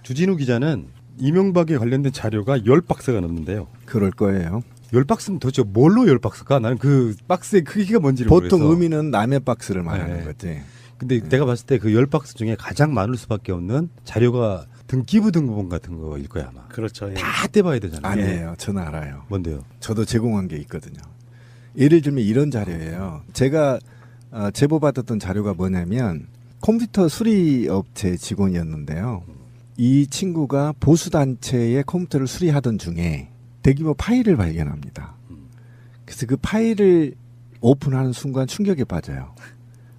주진우 기자는 이명박에 관련된 자료가 10박스가 넘는데요. 그럴 거예요. 10박스면 도대체 뭘로 10박스가? 나는 그 박스의 크기가 뭔지를 보통 모르겠어. 의미는 남의 박스를 말하는 네. 거지. 근데 내가 봤을 때 그 10박스 중에 가장 많을 수밖에 없는 자료가 등기부 등본본 같은 거일 거야 아마. 그렇죠. 예. 다 떼봐야 되잖아요. 아니에요. 저는 알아요. 뭔데요? 저도 제공한 게 있거든요. 예를 들면 이런 자료예요. 제가 제보받았던 자료가 뭐냐면 컴퓨터 수리업체 직원이었는데요. 이 친구가 보수단체의 컴퓨터를 수리하던 중에 대규모 파일을 발견합니다. 그래서 그 파일을 오픈하는 순간 충격에 빠져요.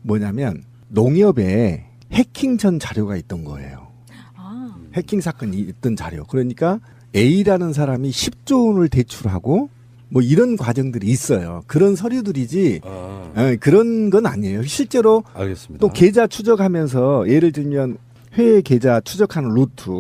뭐냐면 농협에 해킹 전 자료가 있던 거예요. 아, 해킹 사건이 있던 자료. 그러니까 A라는 사람이 10조 원을 대출하고 뭐 이런 과정들이 있어요. 그런 서류들이지 그런 건 아니에요. 실제로 알겠습니다. 또 계좌 추적하면서 예를 들면 회계 계좌 추적하는 루트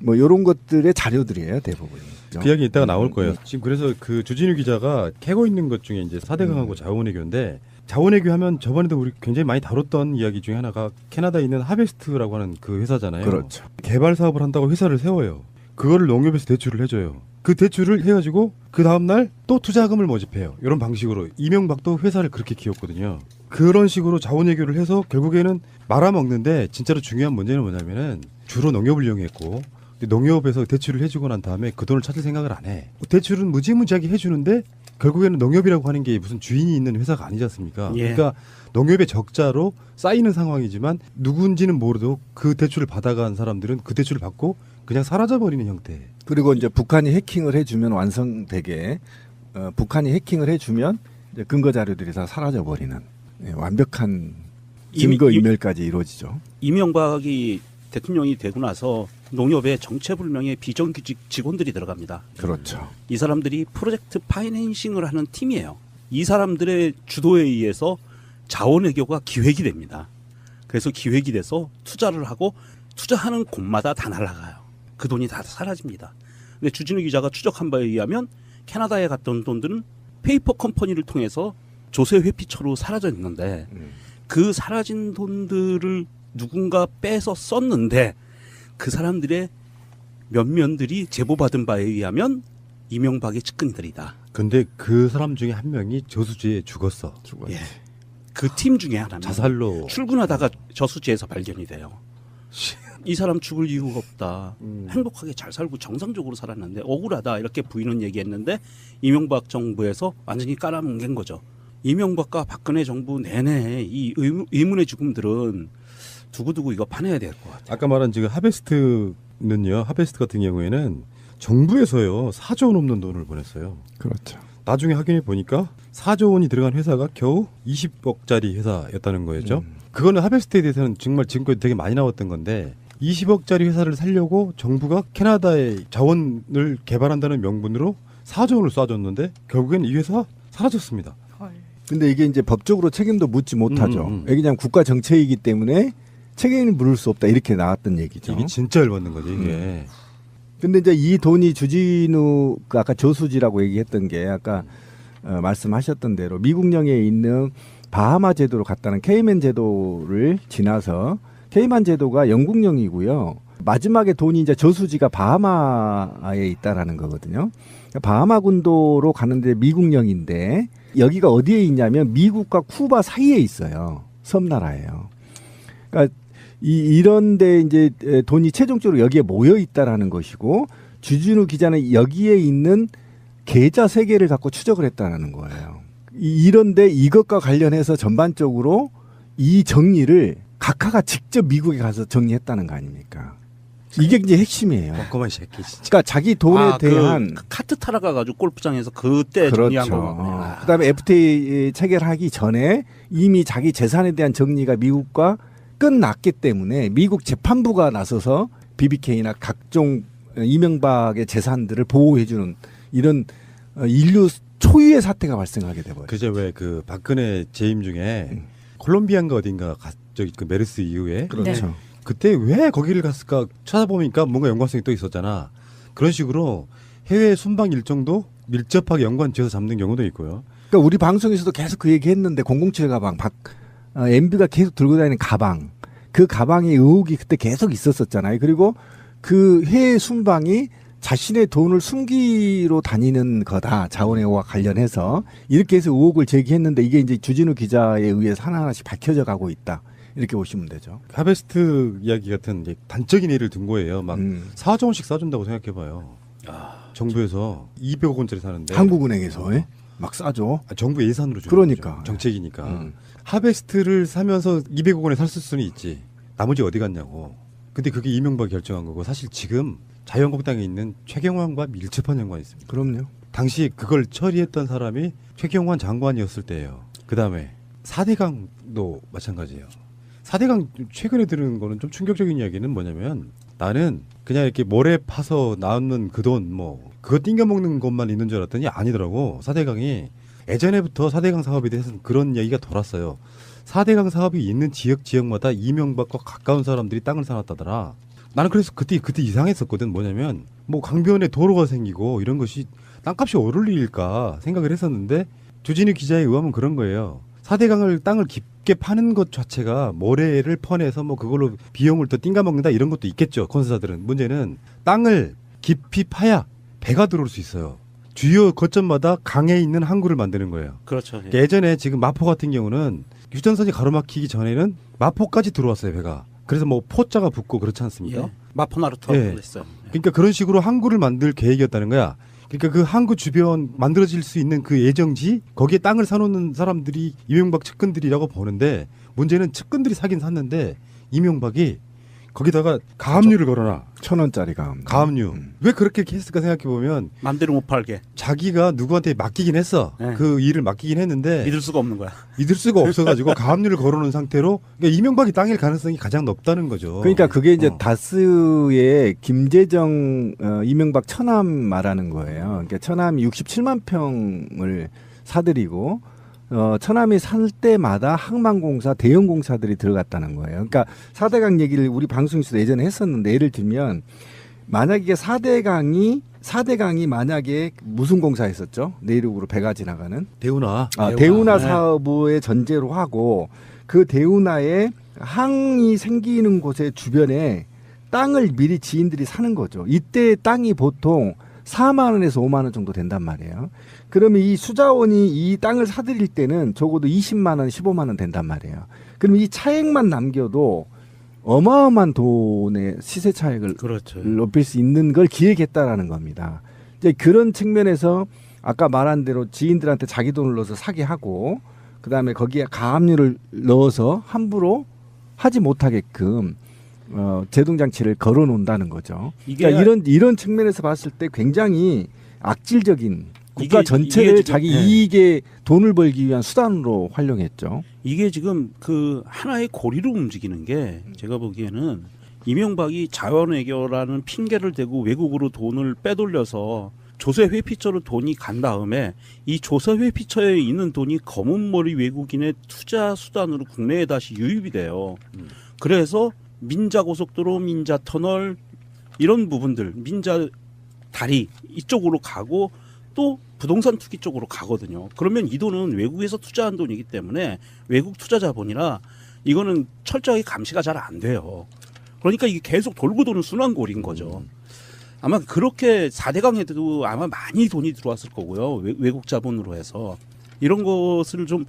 뭐 이런 것들의 자료들이에요. 대부분. 그 이야기 이따가 나올 거예요. 지금 그래서 그 주진우 기자가 캐고 있는 것 중에 이제 4대강하고 자원외교인데 자원외교 하면 저번에도 우리 굉장히 많이 다뤘던 이야기 중에 하나가 캐나다에 있는 하베스트라고 하는 그 회사잖아요. 그렇죠. 개발 사업을 한다고 회사를 세워요. 그거를 농협에서 대출을 해줘요. 그 대출을 해가지고 그 다음날 또 투자금을 모집해요. 이런 방식으로 이명박도 회사를 그렇게 키웠거든요. 그런 식으로 자원외교를 해서 결국에는 말아먹는데 진짜로 중요한 문제는 뭐냐면은 주로 농협을 이용했고 근데 농협에서 대출을 해주고 난 다음에 그 돈을 찾을 생각을 안 해. 대출은 무지무지하게 해주는데 결국에는 농협이라고 하는 게 무슨 주인이 있는 회사가 아니지 않습니까? 예. 그러니까 농협의 적자로 쌓이는 상황이지만 누군지는 모르도 그 대출을 받아간 사람들은 그 대출을 받고 그냥 사라져버리는 형태. 그리고 이제 북한이 해킹을 해주면 완성되게 북한이 해킹을 해주면 이제 근거 자료들이 다 사라져 버리는 완벽한 증거 인멸까지 이루어지죠. 이명박이 대통령이 되고 나서 농협에 정체불명의 비정규직 직원들이 들어갑니다. 그렇죠. 이 사람들이 프로젝트 파이낸싱을 하는 팀이에요. 이 사람들의 주도에 의해서 자원외교가 기획이 됩니다. 그래서 기획이 돼서 투자를 하고 투자하는 곳마다 다 날아가요. 그 돈이 다 사라집니다. 근데 주진우 기자가 추적한 바에 의하면 캐나다에 갔던 돈들은 페이퍼 컴퍼니를 통해서 조세 회피처로 사라져 있는데 그 사라진 돈들을 누군가 빼서 썼는데 그 사람들의 면면들이 제보받은 바에 의하면 이명박의 측근들이다. 근데 그 사람 중에 한 명이 저수지에 죽었어. 예. 그 팀 중에 하나입니다. 자살로. 출근하다가 저수지에서 발견이 돼요. 이 사람 죽을 이유가 없다. 행복하게 잘 살고 정상적으로 살았는데 억울하다 이렇게 부인은 얘기했는데 이명박 정부에서 완전히 깔아뭉갠 거죠. 이명박과 박근혜 정부 내내 이 의문의 죽음들은 두고두고 이거 파내야 될 것 같아요. 아까 말한 지금 하베스트는요. 하베스트 같은 경우에는 정부에서요 4조 원 넘는 돈을 보냈어요. 그렇죠. 나중에 확인해 보니까 4조 원이 들어간 회사가 겨우 20억짜리 회사였다는 거였죠. 그거는 하베스트에 대해서는 정말 지금까지 되게 많이 나왔던 건데 20억짜리 회사를 살려고 정부가 캐나다의 자원을 개발한다는 명분으로 4조 원을 쏴줬는데 결국엔 이 회사 사라졌습니다. 헐. 근데 이게 이제 법적으로 책임도 묻지 못하죠. 이게 그냥 국가 정책이기 때문에 책임을 물을 수 없다 이렇게 나왔던 얘기죠. 이게 진짜 열받는 거죠 이게. 근데 이제 이 돈이 주진우 아까 저수지라고 얘기했던 게 아까 말씀하셨던 대로 미국령에 있는 바하마 제도로 갔다는 케이맨 제도를 지나서 케이만 제도가 영국령이고요. 마지막에 돈이 이제 저수지가 바하마에 있다라는 거거든요. 바하마 군도로 가는데 미국령인데 여기가 어디에 있냐면 미국과 쿠바 사이에 있어요. 섬나라예요. 그러니까 이런데 이제 돈이 최종적으로 여기에 모여 있다라는 것이고 주진우 기자는 여기에 있는 계좌 3개를 갖고 추적을 했다라는 거예요. 이런데 이것과 관련해서 전반적으로 이 정리를 각하가 직접 미국에 가서 정리했다는 거 아닙니까? 이게 이제 핵심이에요. 꼼꼼한 새끼 진짜. 그러니까 자기 돈에 대한 그 카트 타러 가가지고 골프장에서 그때 정리한 그렇죠. 거거든요. 그다음에 FTA 체결하기 전에 이미 자기 재산에 대한 정리가 미국과 끝났기 때문에 미국 재판부가 나서서 BBK나 각종 이명박의 재산들을 보호해주는 이런 인류 초유의 사태가 발생하게 돼버려요. 그제 왜 그 박근혜 재임 중에 콜롬비아인가 어딘가 저기 그 메르스 이후에 그렇죠. 네. 그때 왜 거기를 갔을까 찾아보니까 뭔가 연관성이 또 있었잖아. 그런 식으로 해외 순방 일정도 밀접하게 연관지어서 잡는 경우도 있고요. 그러니까 우리 방송에서도 계속 그 얘기했는데 007 가방, MB가 계속 들고 다니는 가방, 그 가방의 의혹이 그때 계속 있었었잖아요. 그리고 그 해외 순방이 자신의 돈을 숨기로 다니는 거다. 자원외교와 관련해서 이렇게 해서 의혹을 제기했는데 이게 이제 주진우 기자에 의해서 하나하나씩 밝혀져 가고 있다. 이렇게 보시면 되죠. 하베스트 이야기 같은 이제 단적인 예를 든 거예요. 막 4조 원씩 싸준다고 생각해봐요. 정부에서 200억 원짜리 사는데 한국은행에서 막 싸죠. 정부 예산으로 주는 그러니까. 거죠. 정책이니까. 하베스트를 사면서 200억 원에 샀을 수는 있지. 나머지 어디 갔냐고. 근데 그게 이명박이 결정한 거고 사실 지금 자유한국당에 있는 최경환과 밀접한 연관이 있습니다. 그럼요. 당시 그걸 처리했던 사람이 최경환 장관이었을 때예요. 그다음에 4대강도 마찬가지예요. 4대강 최근에 들은 거는 좀 충격적인 이야기는 뭐냐면 나는 그냥 이렇게 모래 파서 나오는 그 돈 뭐 그거 띵겨 먹는 것만 있는 줄 알았더니 아니더라고. 4대강이 예전에부터 4대강 사업에 대해서는 그런 이야기가 돌았어요. 4대강 사업이 있는 지역마다 이명박과 가까운 사람들이 땅을 사놨다더라. 나는 그래서 그때 이상했었거든. 뭐냐면 뭐 강변에 도로가 생기고 이런 것이 땅값이 오를 일일까 생각을 했었는데 주진우 기자에 의하면 그런 거예요. 4대강을 땅을 깊게 파는 것 자체가 모래를 퍼내서 뭐 그걸로 비용을 더 띵가 먹는다 이런 것도 있겠죠. 건설사들은. 문제는 땅을 깊이 파야 배가 들어올 수 있어요. 주요 거점마다 강에 있는 항구를 만드는 거예요. 그렇죠. 예. 예전에 지금 마포 같은 경우는 휴전선이 가로막히기 전에는 마포까지 들어왔어요. 배가. 그래서 뭐 포자가 붙고 그렇지 않습니까? 예. 마포나루터 예. 했어요. 그러니까 그런 식으로 항구를 만들 계획이었다는 거야. 그러니까 그 항구 주변 만들어질 수 있는 그 예정지 거기에 땅을 사놓는 사람들이 이명박 측근들이라고 보는데 문제는 측근들이 사긴 샀는데 이명박이 거기다가 가압류를 걸어놔. 1,000원짜리 가압류. 가압류. 왜 그렇게 했을까 생각해 보면 맘대로 못 팔게. 자기가 누구한테 맡기긴 했어. 네. 그 일을 맡기긴 했는데 믿을 수가 없는 거야. 믿을 수가 없어가지고 가압류를 걸어놓은 상태로 그러니까 이명박이 땅일 가능성이 가장 높다는 거죠. 그러니까 그게 이제 다스의 김재정 이명박 처남 말하는 거예요. 그러니까 처남이 67만 평을 사들이고 처남이 살 때마다 항만공사 대형 공사들이 들어갔다는 거예요. 그러니까 4대강 얘기를 우리 방송에서도 예전에 했었는데 예를 들면 만약에 4대강이 만약에 무슨 공사 했었죠? 내륙으로 배가 지나가는 대운하. 대운하 네. 사업의 전제로 하고 그 대운하에 항이 생기는 곳의 주변에 땅을 미리 지인들이 사는 거죠. 이때 땅이 보통 4만 원에서 5만 원 정도 된단 말이에요. 그러면 이 수자원이 이 땅을 사들일 때는 적어도 20만 원, 15만 원 된단 말이에요. 그럼 이 차액만 남겨도 어마어마한 돈의 시세 차익을 그렇죠. 높일 수 있는 걸 기획했다라는 겁니다. 이제 그런 측면에서 아까 말한 대로 지인들한테 자기 돈을 넣어서 사게 하고 그다음에 거기에 가압류를 넣어서 함부로 하지 못하게끔 제동장치를 걸어 놓는다는 거죠. 그러니까 이런 측면에서 봤을 때 굉장히 악질적인 국가 전체를 지금, 자기 네. 이익에 돈을 벌기 위한 수단으로 활용했죠. 이게 지금 그 하나의 고리로 움직이는 게 제가 보기에는 이명박이 자원외교라는 핑계를 대고 외국으로 돈을 빼돌려서 조세 회피처로 돈이 간 다음에 이 조세 회피처에 있는 돈이 검은머리 외국인의 투자 수단으로 국내에 다시 유입이 돼요. 그래서 민자고속도로, 민자터널 이런 부분들, 민자 다리 이쪽으로 가고 또 부동산 투기 쪽으로 가거든요. 그러면 이 돈은 외국에서 투자한 돈이기 때문에 외국 투자 자본이라 이거는 철저하게 감시가 잘 안 돼요. 그러니까 이게 계속 돌고 도는 순환골인 거죠. 아마 그렇게 4대강에도 아마 많이 돈이 들어왔을 거고요. 외국 자본으로 해서 이런 것을 좀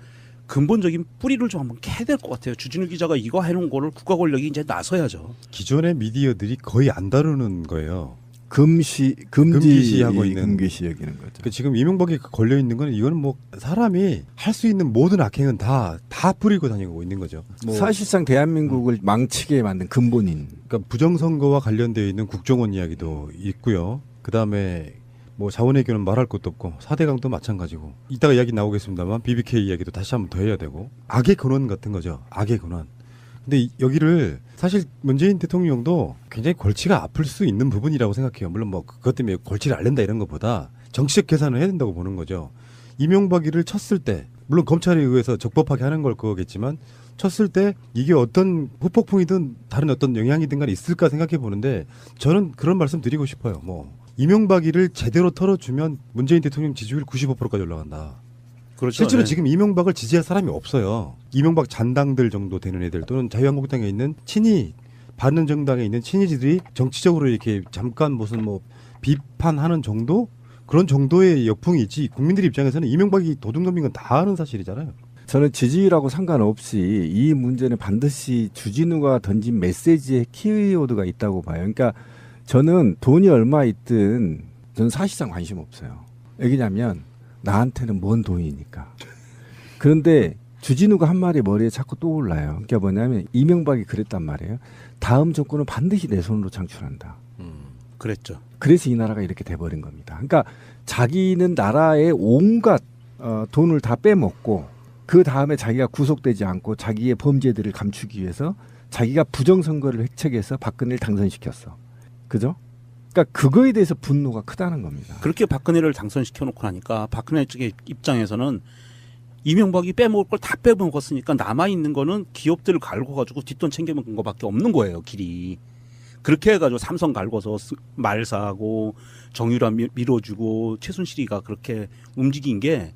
근본적인 뿌리를 좀 한번 캐야 될 것 같아요. 주진우 기자가 이거 해놓은 거를 국가 권력이 이제 나서야죠. 기존의 미디어들이 거의 안 다루는 거예요. 금지하고 있는. 금기시 여기는 거죠. 그 지금 이명박이 걸려 있는 건 이거는 뭐 사람이 할 수 있는 모든 악행은 다 뿌리고 다니고 있는 거죠. 뭐 사실상 대한민국을 망치게 만든 근본인. 그러니까 부정선거와 관련되어 있는 국정원 이야기도 있고요. 그 다음에 뭐 자원외교는 말할 것도 없고 4대강도 마찬가지고 이따가 이야기 나오겠습니다만 BBK 이야기도 다시 한번 더 해야 되고 악의 근원 같은 거죠. 악의 근원. 근데 여기를 사실 문재인 대통령도 굉장히 골치가 아플 수 있는 부분이라고 생각해요. 물론 뭐 그것 때문에 골치를 앓는다 이런 것보다 정치적 계산을 해야 된다고 보는 거죠. 이명박이를 쳤을 때 물론 검찰에 의해서 적법하게 하는 걸 거겠지만 쳤을 때 이게 어떤 후폭풍이든 다른 어떤 영향이든 간에 있을까 생각해 보는데 저는 그런 말씀 드리고 싶어요. 뭐 이명박이를 제대로 털어주면 문재인 대통령 지지율 95%까지 올라간다. 그렇죠. 실제로 네. 지금 이명박을 지지할 사람이 없어요. 이명박 잔당들 정도 되는 애들 또는 자유한국당에 있는 친이 바른정당에 있는 친이지들이 정치적으로 이렇게 잠깐 무슨 뭐 비판하는 정도 그런 정도의 역풍이지 국민들 입장에서는 이명박이 도둑놈인 건 다 아는 사실이잖아요. 저는 지지율하고 상관없이 이 문제는 반드시 주진우가 던진 메시지의 키워드가 있다고 봐요. 그러니까 저는 돈이 얼마 있든 저는 사실상 관심 없어요. 왜냐하면 나한테는 뭔 돈이니까. 그런데 주진우가 한 말이 머리에 자꾸 떠올라요. 그러니까 뭐냐면 이명박이 그랬단 말이에요. 다음 정권은 반드시 내 손으로 창출한다. 그랬죠. 그래서 이 나라가 이렇게 돼버린 겁니다. 그러니까 자기는 나라의 온갖 돈을 다 빼먹고 그 다음에 자기가 구속되지 않고 자기의 범죄들을 감추기 위해서 자기가 부정선거를 획책해서 박근혜를 당선시켰어. 그죠? 그러니까 그거에 대해서 분노가 크다는 겁니다. 그렇게 박근혜를 당선시켜 놓고 나니까 박근혜 측의 입장에서는 이명박이 빼먹을 걸 다 빼먹었으니까 남아있는 거는 기업들을 갈고 가지고 뒷돈 챙겨 먹은 거밖에 없는 거예요, 길이. 그렇게 해가지고 삼성 갈고서 말 사고 정유라 밀어주고 최순실이가 그렇게 움직인 게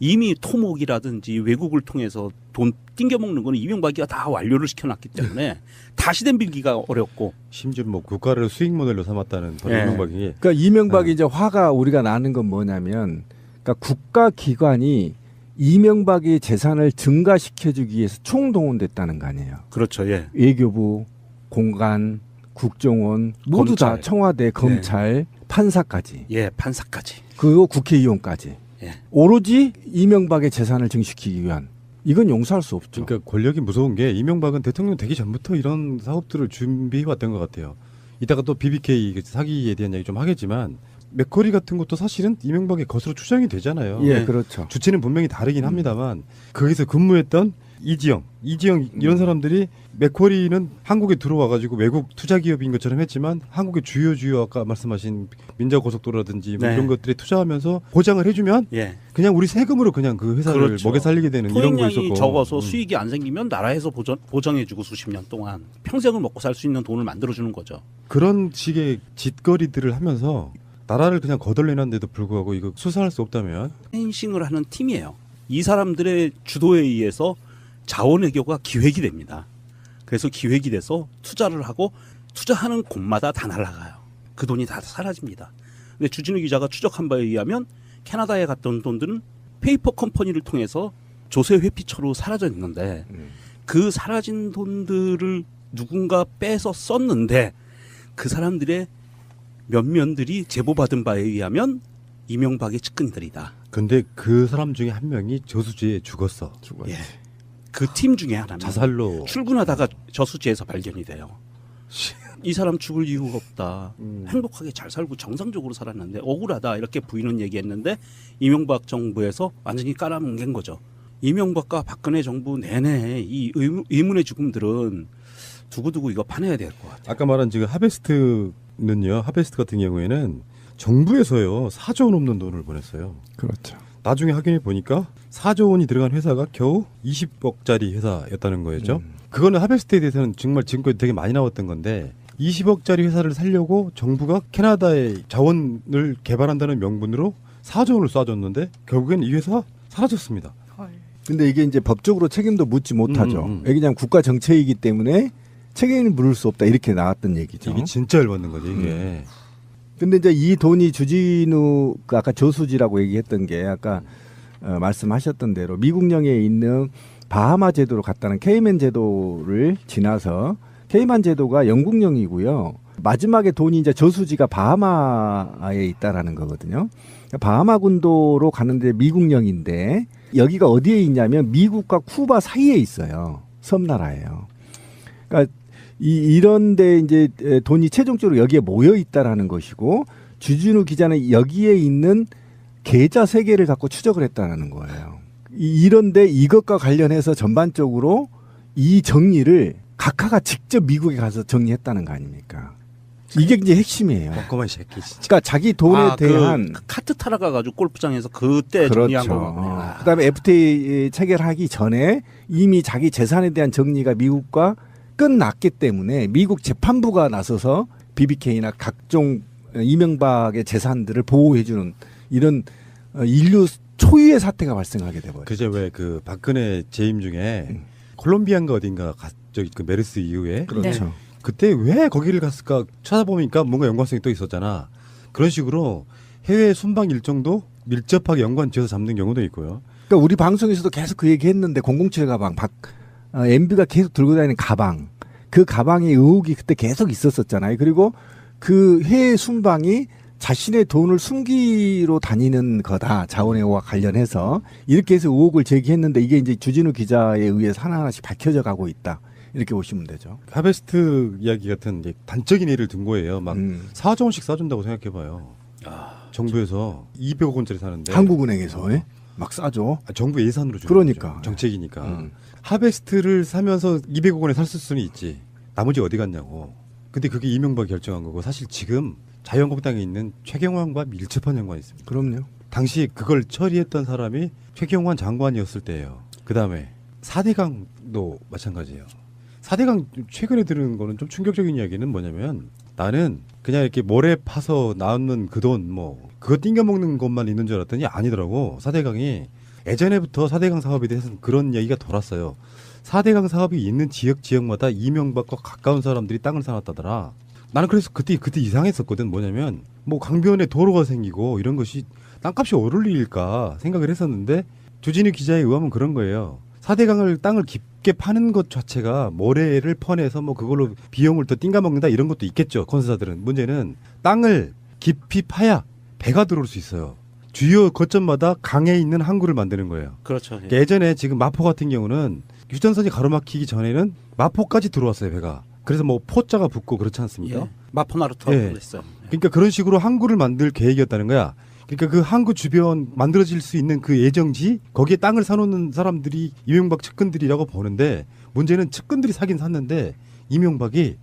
이미 토목이라든지 외국을 통해서 돈 띵겨먹는 거는 이명박이가 다 완료를 시켜놨기 때문에 다시 덤빌기가 어렵고 심지어 뭐 국가를 수익 모델로 삼았다는 예. 이명박이 그러니까 이명박이 이제 화가 우리가 나는 건 뭐냐면 그러니까 국가기관이 이명박의 재산을 증가시켜주기 위해서 총동원됐다는 거 아니에요. 그렇죠. 예. 외교부, 공간, 국정원 모두 다 검찰. 청와대, 검찰, 판사까지 예, 판사까지. 그리고 국회의원까지 예. 오로지 이명박의 재산을 증식시키기 위한 이건 용서할 수 없죠. 그러니까 권력이 무서운 게 이명박은 대통령 되기 전부터 이런 사업들을 준비해 왔던 것 같아요. 이따가 또 BBK 사기에 대한 얘기 좀 하겠지만 맥커리 같은 것도 사실은 이명박의 것으로 추정이 되잖아요. 예, 네. 그렇죠. 주체는 분명히 다르긴 합니다만 거기서 근무했던 이지영 이런 사람들이 맥쿼리는 한국에 들어와가지고 외국 투자 기업인 것처럼 했지만 한국의 주요 아까 말씀하신 민자고속도로라든지 뭐 네. 이런 것들에 투자하면서 보장을 해주면 예. 그냥 우리 세금으로 그냥 그 회사를 그렇죠. 먹여 살리게 되는 이런 거 토익량이 있었고 적어서 수익이 안 생기면 나라에서 보장해주고 수십 년 동안 평생을 먹고 살 수 있는 돈을 만들어주는 거죠. 그런 식의 짓거리들을 하면서 나라를 그냥 거덜내는데도 불구하고 이거 수사할 수 없다면 펜싱을 하는 팀이에요. 이 사람들의 주도에 의해서 자원외교가 기획이 됩니다. 그래서 기획이 돼서 투자를 하고 투자하는 곳마다 다 날아가요. 그 돈이 다 사라집니다. 근데 주진우 기자가 추적한 바에 의하면 캐나다에 갔던 돈들은 페이퍼 컴퍼니를 통해서 조세 회피처로 사라져 있는데 그 사라진 돈들을 누군가 빼서 썼는데 그 사람들의 면면들이 제보받은 바에 의하면 이명박의 측근들이다. 근데 그 사람 중에 한 명이 저수지에 죽었어. 예. 그 팀 중에 하나는 자살로 출근하다가 저수지에서 발견이 돼요. 이 사람 죽을 이유가 없다. 행복하게 잘 살고 정상적으로 살았는데 억울하다 이렇게 부인은 얘기했는데 이명박 정부에서 완전히 깔아뭉갠 거죠. 이명박과 박근혜 정부 내내 이 의문의 죽음들은 두고두고 이거 파내야 될 것 같아요. 아까 말한 지금 하베스트는요. 하베스트 같은 경우에는 정부에서요 4조 원 넘는 돈을 보냈어요. 그렇죠. 나중에 확인해 보니까 4조 원이 들어간 회사가 겨우 20억짜리 회사였다는 거였죠. 그거는 하베스트에 대해서는 정말 지금까지 되게 많이 나왔던 건데 20억짜리 회사를 살려고 정부가 캐나다의 자원을 개발한다는 명분으로 4조 원을 쏴줬는데 결국엔 이 회사 사라졌습니다. 근데 이게 이제 법적으로 책임도 묻지 못하죠. 왜냐하면 국가 정책이기 때문에 책임을 물을 수 없다 이렇게 나왔던 얘기죠. 이게 진짜 열받는 거죠 이게. 근데 이제 이 돈이 주진우 아까 저수지라고 얘기했던 게 아까 말씀하셨던 대로 미국령에 있는 바하마 제도로 갔다는 케이맨 제도를 지나서 케이만 제도가 영국령이고요. 마지막에 돈이 이제 저수지가 바하마에 있다라는 거거든요. 바하마 군도로 가는데 미국령인데 여기가 어디에 있냐면 미국과 쿠바 사이에 있어요. 섬나라예요. 그러니까 이런데 이제 돈이 최종적으로 여기에 모여 있다라는 것이고 주진우 기자는 여기에 있는 계좌 3개를 갖고 추적을 했다는 거예요. 이런데 이것과 관련해서 전반적으로 이 정리를 각하가 직접 미국에 가서 정리했다는 거 아닙니까? 이게 이제 핵심이에요. 꼼꼼한 새끼 진짜. 그러니까 자기 돈에 대한 그 카트 타러 가가지고 골프장에서 그때 정리한 그렇죠. 거거든요. 그다음에 FTA 체결하기 전에 이미 자기 재산에 대한 정리가 미국과 끝났기 때문에 미국 재판부가 나서서 BBK나 각종 이명박의 재산들을 보호해주는 이런 인류 초유의 사태가 발생하게 돼버려요. 그제 왜 그 박근혜 재임 중에 콜롬비아인가 어딘가 저기 그 메르스 이후에 그렇죠. 그때 왜 거기를 갔을까 찾아보니까 뭔가 연관성이 또 있었잖아. 그런 식으로 해외 순방 일정도 밀접하게 연관지어서 잡는 경우도 있고요. 그러니까 우리 방송에서도 계속 그 얘기했는데 007 가방, MB가 계속 들고 다니는 가방, 그 가방의 의혹이 그때 계속 있었었잖아요. 그리고 그 해외 순방이 자신의 돈을 숨기러 다니는 거다. 자원외교와 관련해서 이렇게 해서 의혹을 제기했는데 이게 이제 주진우 기자에 의해서 하나하나씩 밝혀져 가고 있다. 이렇게 보시면 되죠. 하베스트 이야기 같은 이제 단적인 예를 든 거예요. 막 4조 원씩 싸준다고 생각해봐요. 정부에서 200억 원짜리 사는데 한국은행에서 막 싸죠. 정부 예산으로 주는 그러니까. 거죠. 정책이니까. 하베스트를 사면서 200억 원에 샀을 수는 있지. 나머지 어디 갔냐고. 근데 그게 이명박이 결정한 거고 사실 지금 자유한국당에 있는 최경환과 밀접한 연관이 있습니다. 그럼요. 당시 그걸 처리했던 사람이 최경환 장관이었을 때예요. 그다음에 4대강도 마찬가지예요. 4대강 최근에 들은 거는 좀 충격적인 이야기는 뭐냐면 나는 그냥 이렇게 모래 파서 나오는 그 돈 뭐 그거 띵겨 먹는 것만 있는 줄 알았더니 아니더라고. 4대강이 예전에부터 4대강 사업에 대해서는 그런 이야기가 돌았어요. 4대강 사업이 있는 지역마다 이명박과 가까운 사람들이 땅을 사놨다더라. 나는 그래서 그때 이상했었거든. 뭐냐면 뭐 강변에 도로가 생기고 이런 것이 땅값이 오를 일일까 생각을 했었는데 주진우 기자에 의하면 그런 거예요. 4대강을 땅을 깊게 파는 것 자체가 모래를 퍼내서 뭐 그걸로 비용을 더 띵가 먹는다 이런 것도 있겠죠. 건설사들은. 문제는 땅을 깊이 파야 배가 들어올 수 있어요. 주요 거점마다 강에 있는 항구를 만드는 거예요. 그렇죠. 예. 예전에 지금 마포 같은 경우는 휴전선이 가로막히기 전에는 마포까지 들어왔어요. 배가. 그래서 뭐 포자가 붙고 그렇지 않습니까? 예. 마포나루터라고 예. 했어요. 그러니까 그런 식으로 항구를 만들 계획이었다는 거야. 그러니까 그 항구 주변 만들어질 수 있는 그 예정지 거기에 땅을 사놓는 사람들이 이명박 측근들이라고 보는데 문제는 측근들이 사긴 샀는데 이명박이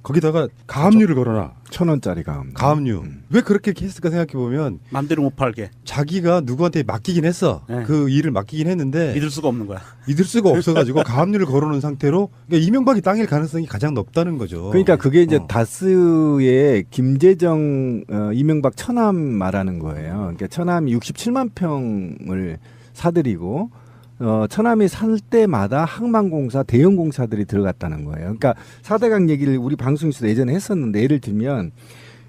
거기다가 가압류를 걸어놔. 1,000원짜리 가압류. 가압류. 왜 그렇게 했을까 생각해 보면 맘대로 못 팔게. 자기가 누구한테 맡기긴 했어. 네. 그 일을 맡기긴 했는데 믿을 수가 없는 거야. 믿을 수가 없어가지고 가압류를 걸어놓은 상태로 그러니까 이명박이 땅일 가능성이 가장 높다는 거죠. 그러니까 그게 이제 다스의 김재정 이명박 천암 말하는 거예요. 그러니까 천암이 67만 평을 사들이고 천암이 살 때마다 항만공사 대형 공사들이 들어갔다는 거예요. 그러니까 4대강 얘기를 우리 방송에서도 예전에 했었는데 예를 들면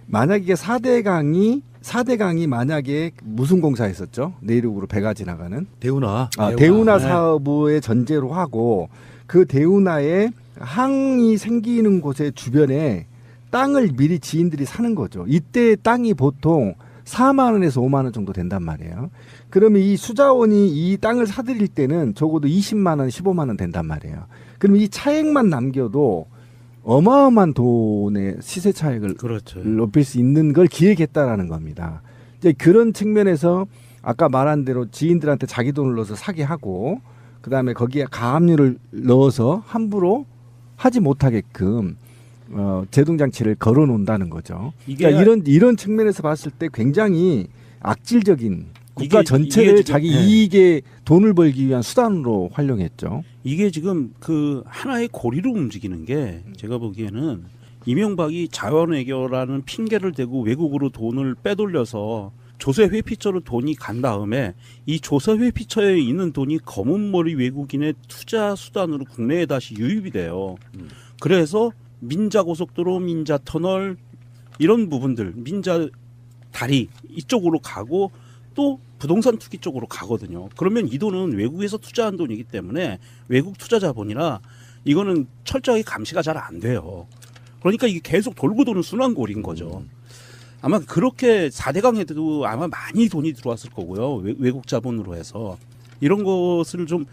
만약에 4대강이 만약에 무슨 공사 했었죠? 내륙으로 배가 지나가는 대운하. 대운하 네. 사업의 전제로 하고 그 대운하에 항이 생기는 곳의 주변에 땅을 미리 지인들이 사는 거죠. 이때 땅이 보통 4만 원에서 5만 원 정도 된단 말이에요. 그러면 이 수자원이 이 땅을 사들일 때는 적어도 20만 원, 15만 원 된단 말이에요. 그럼 이 차액만 남겨도 어마어마한 돈의 시세 차익을 그렇죠. 높일 수 있는 걸 기획했다라는 겁니다. 이제 그런 측면에서 아까 말한 대로 지인들한테 자기 돈을 넣어서 사게 하고 그다음에 거기에 가압류를 넣어서 함부로 하지 못하게끔 제동장치를 걸어 놓는다는 거죠. 그러니까 이런 측면에서 봤을 때 굉장히 악질적인 국가 이게 전체를 지금, 자기 네. 이익에 돈을 벌기 위한 수단으로 활용했죠. 이게 지금 그 하나의 고리로 움직이는 게 제가 보기에는 이명박이 자원외교라는 핑계를 대고 외국으로 돈을 빼돌려서 조세 회피처로 돈이 간 다음에 이 조세 회피처에 있는 돈이 검은 머리 외국인의 투자 수단으로 국내에 다시 유입이 돼요. 그래서 민자 고속도로, 민자 터널 이런 부분들, 민자 다리 이쪽으로 가고 또 부동산 투기 쪽으로 가거든요. 그러면 이 돈은 외국에서 투자한 돈이기 때문에 외국 투자 자본이라 이거는 철저하게 감시가 잘 안 돼요. 그러니까 이게 계속 돌고 도는 순환골인 거죠. 아마 그렇게 4대강에도 아마 많이 돈이 들어왔을 거고요. 외국 자본으로 해서 이런 것을 좀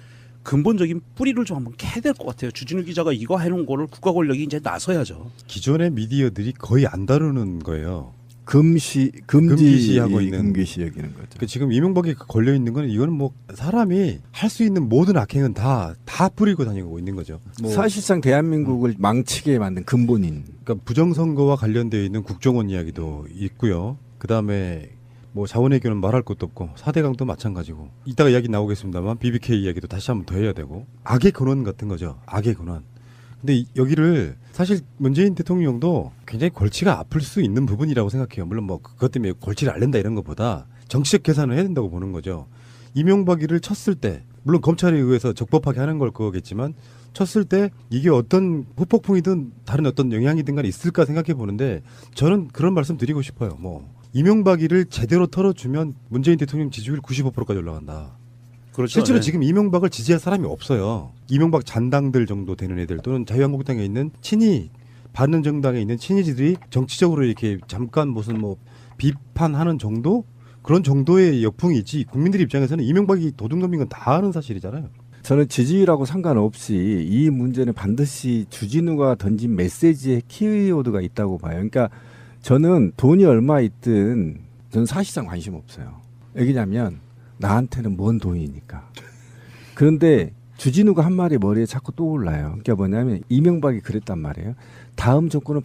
근본적인 뿌리를 좀 한번 캐야 될 것 같아요. 주진우 기자가 이거 해놓은 거를 국가 권력이 이제 나서야죠. 기존의 미디어들이 거의 안 다루는 거예요. 금지하고 있는. 금기시 여기는 거죠. 그 지금 이명박이 걸려 있는 건 이거는 뭐 사람이 할 수 있는 모든 악행은 다 뿌리고 다니고 있는 거죠. 뭐 사실상 대한민국을 망치게 만든 근본인. 그러니까 부정선거와 관련되어 있는 국정원 이야기도 있고요. 그 다음에 뭐 자원외교는 말할 것도 없고 4대강도 마찬가지고 이따가 이야기 나오겠습니다만 BBK 이야기도 다시 한번 더 해야 되고 악의 근원 같은 거죠. 악의 근원. 근데 여기를 사실 문재인 대통령도 굉장히 골치가 아플 수 있는 부분이라고 생각해요. 물론 뭐 그것 때문에 골치를 앓는다 이런 것보다 정치적 계산을 해야 된다고 보는 거죠. 이명박이를 쳤을 때 물론 검찰에 의해서 적법하게 하는 걸 그거겠지만 쳤을 때 이게 어떤 후폭풍이든 다른 어떤 영향이든 간에 있을까 생각해 보는데 저는 그런 말씀 드리고 싶어요. 뭐 이명박이를 제대로 털어주면 문재인 대통령 지지율 95%까지 올라간다. 그렇죠. 실제로 예. 지금 이명박을 지지할 사람이 없어요. 이명박 잔당들 정도 되는 애들 또는 자유한국당에 있는 친이 받는 정당에 있는 친이지들이 정치적으로 이렇게 잠깐 무슨 뭐 비판하는 정도 그런 정도의 역풍이 있지 국민들 입장에서는 이명박이 도둑놈인 건 다 아는 사실이잖아요. 저는 지지율하고 상관없이 이 문제는 반드시 주진우가 던진 메시지의 키워드가 있다고 봐요. 그러니까 저는 돈이 얼마 있든 저는 사실상 관심 없어요. 왜냐하면 나한테는 뭔 돈이니까. 그런데 주진우가 한 말이 머리에 자꾸 떠올라요. 그러니까 뭐냐면 이명박이 그랬단 말이에요. 다음 정권은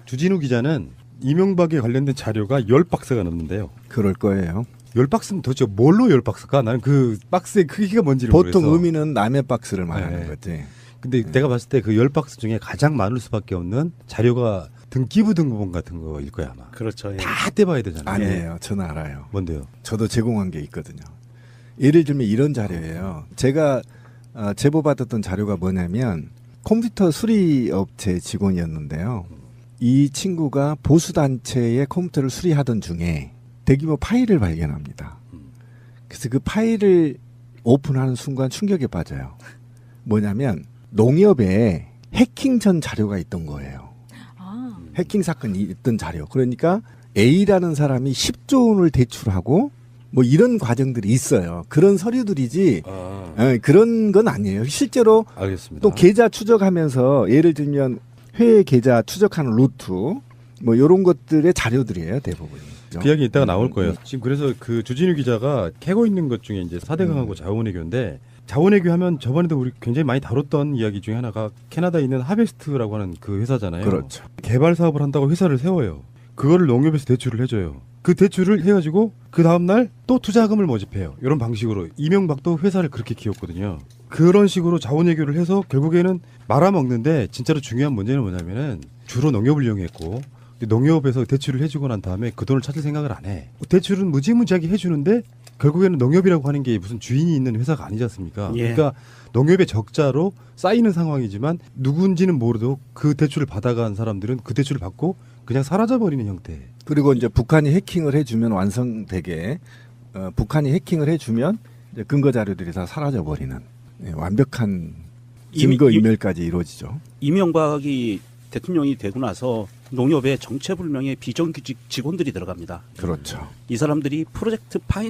주진우 기자는 이명박에 관련된 자료가 10박스가 넘는데요. 그럴 거예요. 10박스면 도대체 뭘로 10박스가? 나는 그 박스의 크기가 뭔지를 보통 모르겠어. 의미는 남의 박스를 말하는 네. 거지. 근데 내가 봤을 때 그 10박스 중에 가장 많을 수밖에 없는 자료가 등기부 등본본 같은 거일 거야 아마. 그렇죠. 예. 다 떼봐야 되잖아요. 아니에요. 저는 알아요. 뭔데요? 저도 제공한 게 있거든요. 예를 들면 이런 자료예요. 제가 제보받았던 자료가 뭐냐면 컴퓨터 수리업체 직원이었는데요. 이 친구가 보수단체의 컴퓨터를 수리하던 중에 대규모 파일을 발견합니다. 그래서 그 파일을 오픈하는 순간 충격에 빠져요. 뭐냐면 농협에 해킹 전 자료가 있던 거예요. 아, 해킹 사건이 있던 자료. 그러니까 A라는 사람이 10조 원을 대출하고 뭐 이런 과정들이 있어요. 그런 서류들이지 그런 건 아니에요. 실제로 알겠습니다. 또 계좌 추적하면서 예를 들면 회계 계좌 추적하는 루트 뭐 이런 것들의 자료들이에요. 대부분이. 그 이야기 이따가 나올 거예요. 지금 그래서 그 주진우 기자가 캐고 있는 것 중에 이제 4대강하고 자원외교인데 자원외교 하면 저번에도 우리 굉장히 많이 다뤘던 이야기 중에 하나가 캐나다에 있는 하베스트라고 하는 그 회사잖아요. 그렇죠. 개발 사업을 한다고 회사를 세워요. 그거를 농협에서 대출을 해줘요. 그 대출을 해가지고 그 다음날 또 투자금을 모집해요. 이런 방식으로 이명박도 회사를 그렇게 키웠거든요. 그런 식으로 자원외교를 해서 결국에는 말아먹는데 진짜로 중요한 문제는 뭐냐면은 주로 농협을 이용했고 농협에서 대출을 해주고 난 다음에 그 돈을 찾을 생각을 안 해. 대출은 무지무지하게 해주는데 결국에는 농협이라고 하는 게 무슨 주인이 있는 회사가 아니지 않습니까? 예. 그러니까 농협의 적자로 쌓이는 상황이지만 누군지는 모르도 그 대출을 받아간 사람들은 그 대출을 받고 그냥 사라져버리는 형태. 그리고 이제 북한이 해킹을 해주면 완성되게 북한이 해킹을 해주면 이제 근거 자료들이 다 사라져 버리는 완벽한 증거 인멸까지 이루어지죠. 이명박이 대통령이 되고 나서 농협에 정체불명의 비정규직 직원들이 들어갑니다. 그렇죠. 이 사람들이 프로젝트 파인